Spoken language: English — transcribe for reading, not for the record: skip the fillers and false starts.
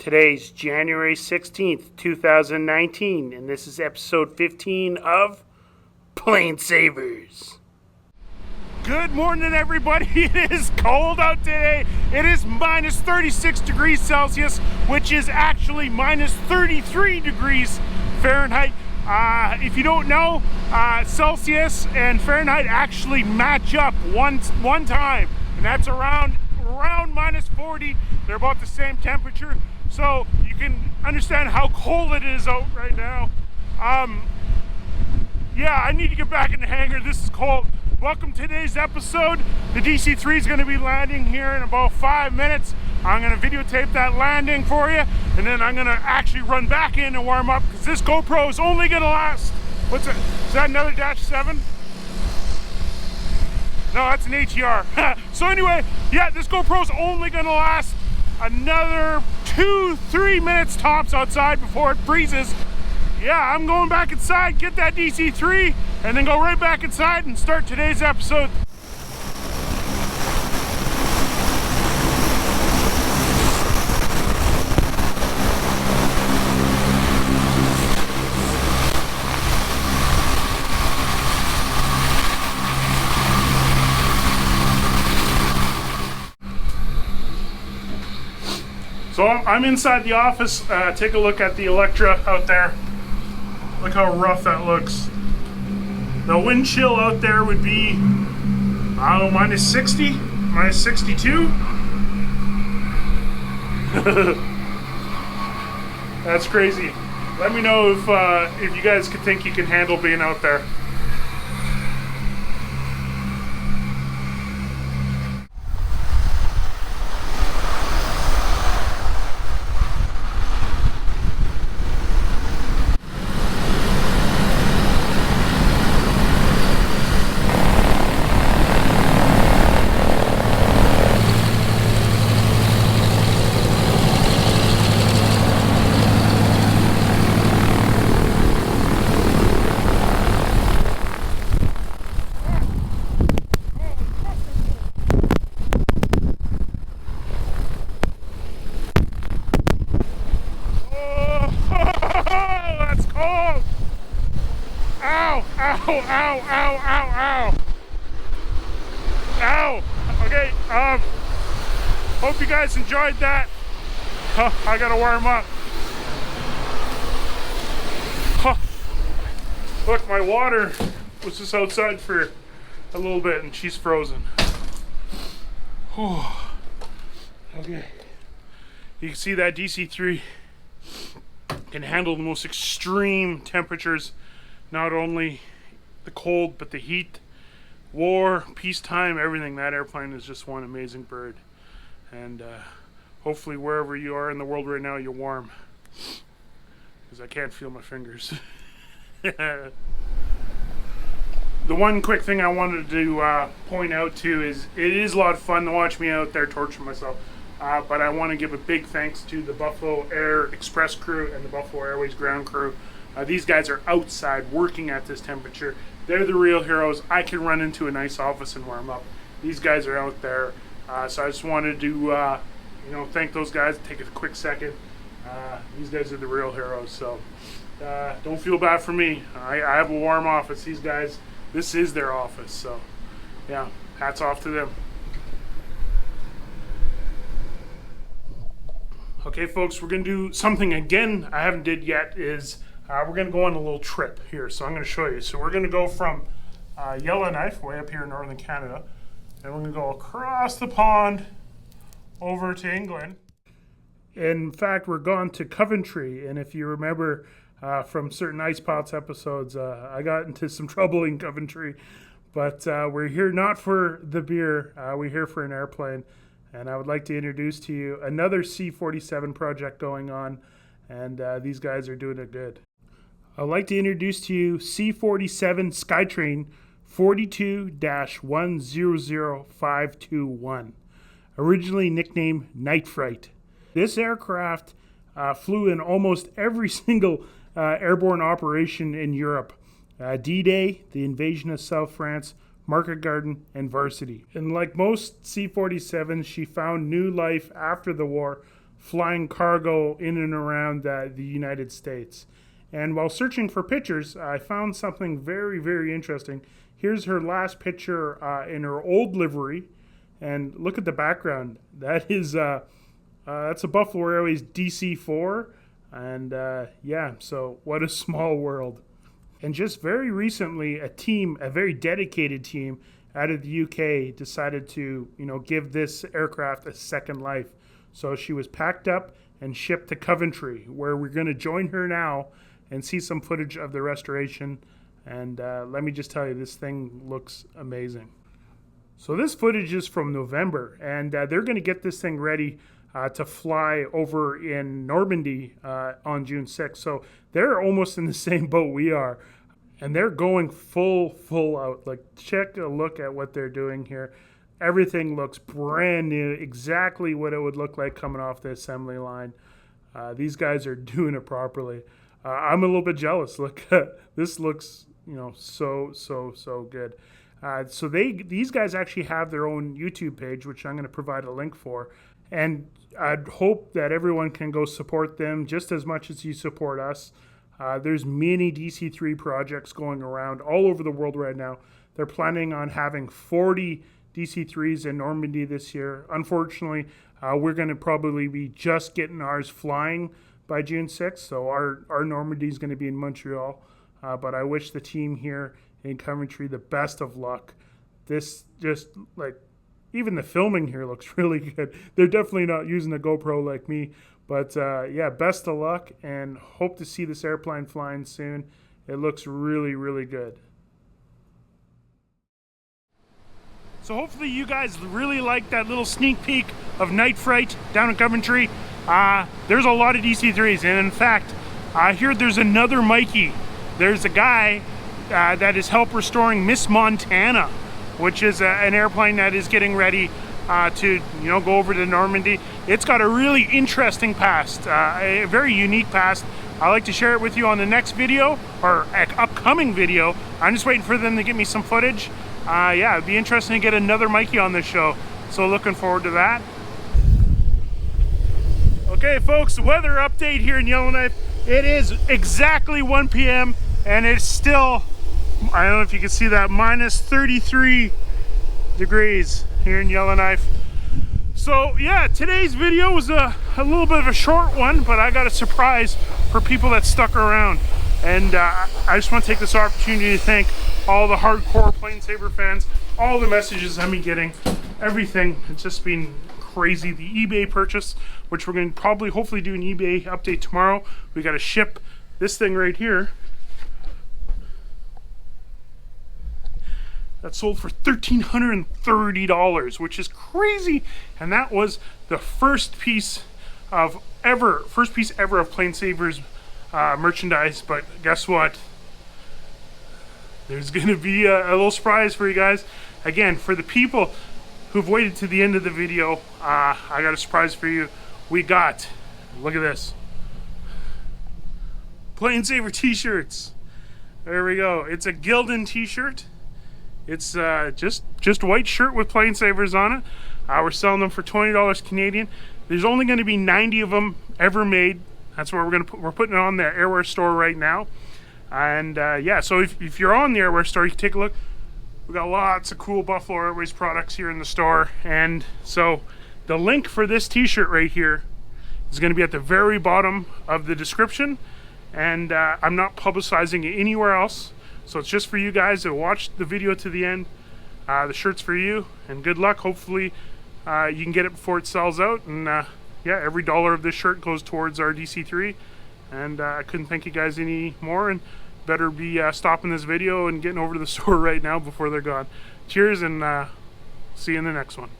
Today's January 16th, 2019, and this is episode 15 of PlaneSavers. Good morning, everybody. It is cold out today. It is minus 36 degrees Celsius, which is actually minus 33 degrees Fahrenheit. If you don't know, Celsius and Fahrenheit actually match up one time, and that's around minus 40. They're about the same temperature. So you can understand how cold it is out right now. Yeah, I need to get back in the hangar. This is cold. Welcome to today's episode. The DC-3 is going to be landing here in about 5 minutes. I'm going to videotape that landing for you, and then I'm going to actually run back in and warm up because this GoPro is only going to last. What's it? Is that another Dash 7? No, that's an HER. So anyway, yeah, this GoPro is only going to last another 2-3 minutes tops outside before it freezes. Yeah, I'm going back inside, get that DC-3, and then go right back inside and start today's episode. So I'm inside the office. Take a look at the Electra out there. Look how rough that looks. The wind chill out there would be, I don't know, minus 60, minus 62. That's crazy. Let me know if you guys could think you can handle being out there. Ow! Okay, hope you guys enjoyed that. I gotta warm up. Look, my water was just outside for a little bit and she's frozen. Okay. You can see that DC-3 can handle the most extreme temperatures, not only the cold but the heat, war, peacetime, everything. That airplane is just one amazing bird, and hopefully wherever you are in the world right now you're warm, because I can't feel my fingers. The one quick thing I wanted to point out too is it is a lot of fun to watch me out there torture myself. But I want to give a big thanks to the Buffalo Air Express crew and the Buffalo Airways ground crew. These guys are outside working at this temperature. They're the real heroes. I can run into a nice office and warm up. These guys are out there. So I just wanted to thank those guys. Take a quick second. These guys are the real heroes. So don't feel bad for me. I have a warm office. These guys, this is their office. So yeah, hats off to them. Okay, folks, we're going to do something again I haven't did yet. Is we're going to go on a little trip here. So I'm going to show you. So we're going to go from Yellowknife, way up here in northern Canada, and we're going to go across the pond over to England. In fact, we're going to Coventry, and if you remember from certain Ice Pots episodes, I got into some trouble in Coventry, but we're here not for the beer, we're here for an airplane. And I would like to introduce to you another C-47 project going on, and these guys are doing it good. I'd like to introduce to you C-47 Skytrain 42-100521, originally nicknamed Night Fright. This aircraft flew in almost every single airborne operation in Europe. D-Day, the invasion of South France, Market Garden, and Varsity. And like most C-47s, she found new life after the war, flying cargo in and around the United States. And while searching for pictures, I found something very, very interesting. Here's her last picture in her old livery, and look at the background. That is that's a Buffalo Airways DC-4, and yeah, so what a small world. And just very recently, a very dedicated team out of the UK decided to, give this aircraft a second life. So she was packed up and shipped to Coventry, where we're going to join her now and see some footage of the restoration. And let me just tell you, this thing looks amazing. So this footage is from November, and they're going to get this thing ready to fly over in Normandy on June 6th. So they're almost in the same boat we are. And they're going full out. Like, check a look at what they're doing here. Everything looks brand new, exactly what it would look like coming off the assembly line. These guys are doing it properly. I'm a little bit jealous. Look, this looks, so good. So these guys actually have their own YouTube page, which I'm going to provide a link for. And I'd hope that everyone can go support them just as much as you support us. There's many DC-3 projects going around all over the world right now. They're planning on having 40 DC-3s in Normandy this year. Unfortunately, we're going to probably be just getting ours flying by June 6th, so our Normandy is going to be in Montreal. But I wish the team here in Coventry the best of luck. This just, even the filming here looks really good. They're definitely not using a GoPro like me. But yeah, best of luck, and hope to see this airplane flying soon. It looks really, really good. So hopefully you guys really like that little sneak peek of Night Fright down in Coventry. There's a lot of DC-3s, and in fact, I hear there's another Mikey. There's a guy that is help restoring Miss Montana, which is an airplane that is getting ready to go over to Normandy. It's got a really interesting past, a very unique past. I like to share it with you on the next video, or upcoming video. I'm just waiting for them to get me some footage. Yeah, it'd be interesting to get another Mikey on this show, so looking forward to that. Okay folks, weather update here in Yellowknife. It is exactly 1 p.m. and it's still, I don't know if you can see that, minus 33 degrees here in Yellowknife. So yeah, today's video was a little bit of a short one, but I got a surprise for people that stuck around. And I just want to take this opportunity to thank all the hardcore PlaneSaver fans, all the messages I've been getting, everything. It's just been crazy. The eBay purchase, which we're going to probably hopefully do an eBay update tomorrow. We got to ship this thing right here. That sold for $1,330, which is crazy. And that was the first piece ever of PlaneSavers merchandise. But guess what? There's gonna be a little surprise for you guys. Again, for the people who've waited to the end of the video, I got a surprise for you. We got, look at this, PlaneSaver t-shirts. There we go. It's a Gildan t-shirt. It's just white shirt with PlaneSavers on it. We're selling them for $20 Canadian. There's only going to be 90 of them ever made. That's where we're putting it on the Airwear store right now. And yeah, so if you're on the Airwear store, you can take a look. We got lots of cool Buffalo Airways products here in the store. And so the link for this t-shirt right here is going to be at the very bottom of the description. And I'm not publicizing it anywhere else. So it's just for you guys that watch the video to the end. The shirt's for you, and good luck. Hopefully you can get it before it sells out. And yeah, every dollar of this shirt goes towards our DC-3. And I couldn't thank you guys any more, and better be stopping this video and getting over to the store right now before they're gone. Cheers, and see you in the next one.